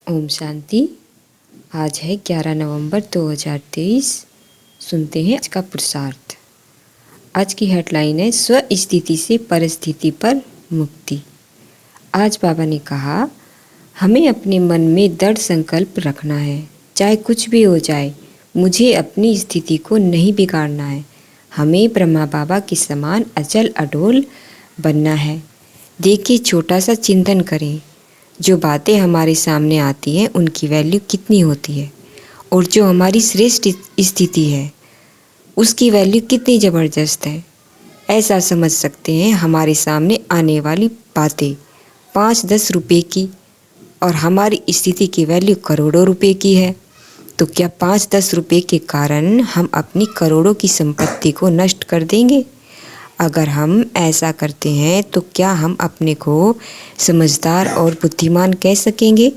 ओम शांति। आज है 11 नवंबर 2023। सुनते हैं आज का पुरुषार्थ। आज की हेडलाइन है स्व स्थिति से परिस्थिति पर मुक्ति। आज बाबा ने कहा, हमें अपने मन में दृढ़ संकल्प रखना है, चाहे कुछ भी हो जाए मुझे अपनी स्थिति को नहीं बिगाड़ना है। हमें ब्रह्मा बाबा के समान अचल अडोल बनना है। देखिए, छोटा सा चिंतन करें, जो बातें हमारे सामने आती हैं उनकी वैल्यू कितनी होती है, और जो हमारी श्रेष्ठ स्थिति है उसकी वैल्यू कितनी ज़बरदस्त है। ऐसा समझ सकते हैं, हमारे सामने आने वाली बातें 5-10 रुपए की और हमारी स्थिति की वैल्यू करोड़ों रुपए की है। तो क्या 5-10 रुपए के कारण हम अपनी करोड़ों की संपत्ति को नष्ट कर देंगे? अगर हम ऐसा करते हैं तो क्या हम अपने को समझदार और बुद्धिमान कह सकेंगे?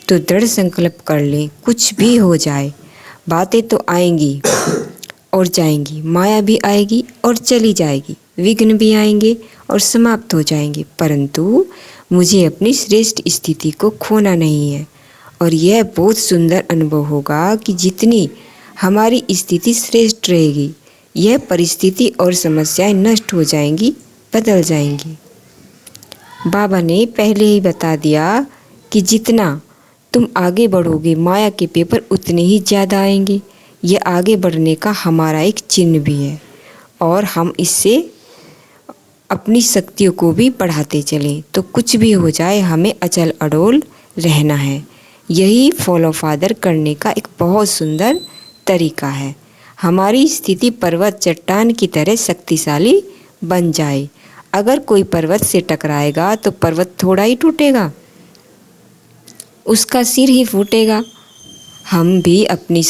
तो दृढ़ संकल्प कर लें, कुछ भी हो जाए। बातें तो आएंगी और जाएंगी, माया भी आएगी और चली जाएगी, विघ्न भी आएंगे और समाप्त हो जाएंगे, परंतु मुझे अपनी श्रेष्ठ स्थिति को खोना नहीं है। और यह बहुत सुंदर अनुभव होगा कि जितनी हमारी स्थिति श्रेष्ठ रहेगी, यह परिस्थिति और समस्याएं नष्ट हो जाएंगी, बदल जाएंगी। बाबा ने पहले ही बता दिया कि जितना तुम आगे बढ़ोगे माया के पेपर उतने ही ज़्यादा आएंगे। यह आगे बढ़ने का हमारा एक चिन्ह भी है, और हम इससे अपनी शक्तियों को भी बढ़ाते चलें। तो कुछ भी हो जाए हमें अचल अडोल रहना है। यही फॉलो फादर करने का एक बहुत सुंदर तरीका है। हमारी स्थिति पर्वत चट्टान की तरह शक्तिशाली बन जाए। अगर कोई पर्वत से टकराएगा तो पर्वत थोड़ा ही टूटेगा, उसका सिर ही फूटेगा। हम भी इतने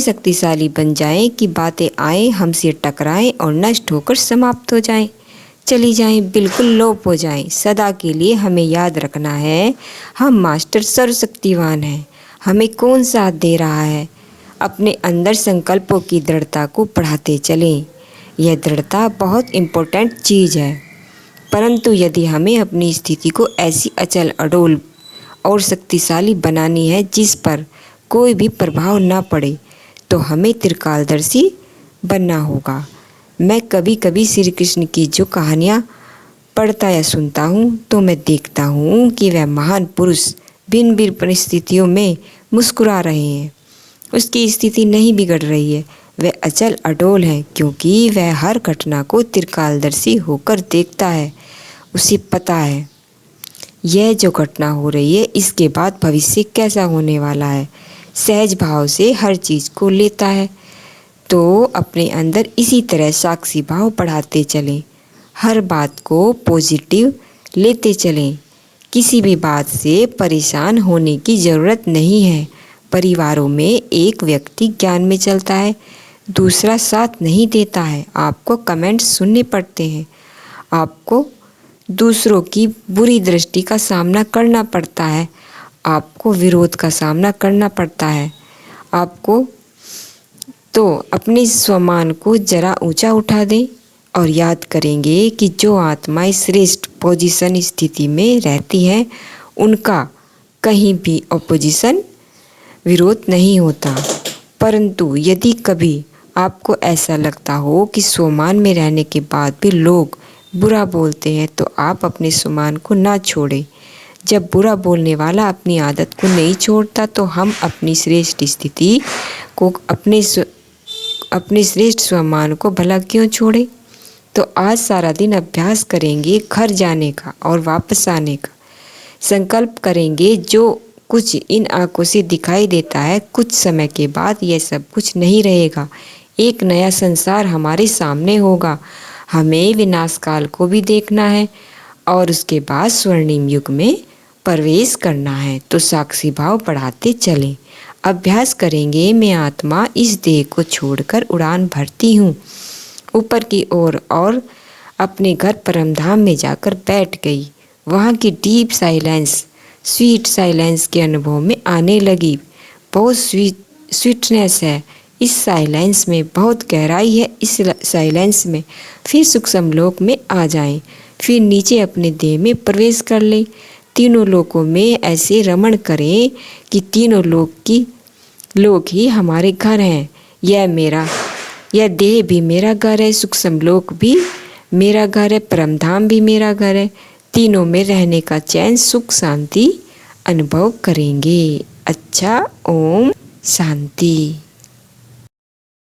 शक्तिशाली बन जाएं कि बातें आए, हमसे टकराएं और नष्ट होकर समाप्त हो जाएं, चली जाएं, बिल्कुल लोप हो जाएं। सदा के लिए हमें याद रखना है, हम मास्टर सर्वशक्तिवान हैं। हमें कौन साथ दे रहा है? अपने अंदर संकल्पों की दृढ़ता को बढ़ाते चलें। यह दृढ़ता बहुत इम्पोर्टेंट चीज़ है, परंतु यदि हमें अपनी स्थिति को ऐसी अचल अडोल और शक्तिशाली बनानी है जिस पर कोई भी प्रभाव ना पड़े, तो हमें त्रिकालदर्शी बनना होगा। मैं कभी कभी श्री कृष्ण की जो कहानियाँ पढ़ता या सुनता हूँ तो मैं देखता हूँ कि वह महान पुरुष भिन्न भिन्न परिस्थितियों में मुस्कुरा रहे हैं। उसकी स्थिति नहीं बिगड़ रही है, वह अचल अडोल है, क्योंकि वह हर घटना को त्रिकालदर्शी होकर देखता है। उसे पता है यह जो घटना हो रही है इसके बाद भविष्य कैसा होने वाला है। सहज भाव से हर चीज़ को लेता है। तो अपने अंदर इसी तरह साक्षी भाव बढ़ाते चलें, हर बात को पॉजिटिव लेते चलें। किसी भी बात से परेशान होने की ज़रूरत नहीं है। परिवारों में एक व्यक्ति ज्ञान में चलता है, दूसरा साथ नहीं देता है। आपको कमेंट्स सुनने पड़ते हैं, आपको दूसरों की बुरी दृष्टि का सामना करना पड़ता है, आपको विरोध का सामना करना पड़ता है। आपको तो अपने स्वमान को जरा ऊंचा उठा दें और याद करेंगे कि जो आत्माएं श्रेष्ठ पोजीशन स्थिति में रहती हैं उनका कहीं भी अपोजिशन विरोध नहीं होता। परंतु यदि कभी आपको ऐसा लगता हो कि स्वमान में रहने के बाद भी लोग बुरा बोलते हैं, तो आप अपने स्वमान को ना छोड़ें। जब बुरा बोलने वाला अपनी आदत को नहीं छोड़ता तो हम अपनी श्रेष्ठ स्थिति को, अपने श्रेष्ठ स्वमान को भला क्यों छोड़ें। तो आज सारा दिन अभ्यास करेंगे घर जाने का और वापस आने का। संकल्प करेंगे जो कुछ इन आंखों से दिखाई देता है, कुछ समय के बाद यह सब कुछ नहीं रहेगा। एक नया संसार हमारे सामने होगा। हमें विनाश काल को भी देखना है और उसके बाद स्वर्णिम युग में प्रवेश करना है। तो साक्षी भाव बढ़ाते चलें। अभ्यास करेंगे, मैं आत्मा इस देह को छोड़कर उड़ान भरती हूँ ऊपर की ओर और अपने घर परमधाम में जाकर बैठ गई। वहाँ की डीप साइलेंस, स्वीट साइलेंस के अनुभव में आने लगी। बहुत स्वीटनेस है इस साइलेंस में, बहुत गहराई है इस साइलेंस में। फिर सूक्ष्म लोक में आ जाएं, फिर नीचे अपने देह में प्रवेश कर लें। तीनों लोकों में ऐसे रमण करें कि तीनों लोक ही हमारे घर हैं। यह देह भी मेरा घर है, सूक्ष्म लोक भी मेरा घर है, परमधाम भी मेरा घर है। तीनों में रहने का चैन, सुख, शांति अनुभव करेंगे। अच्छा, ओम शांति।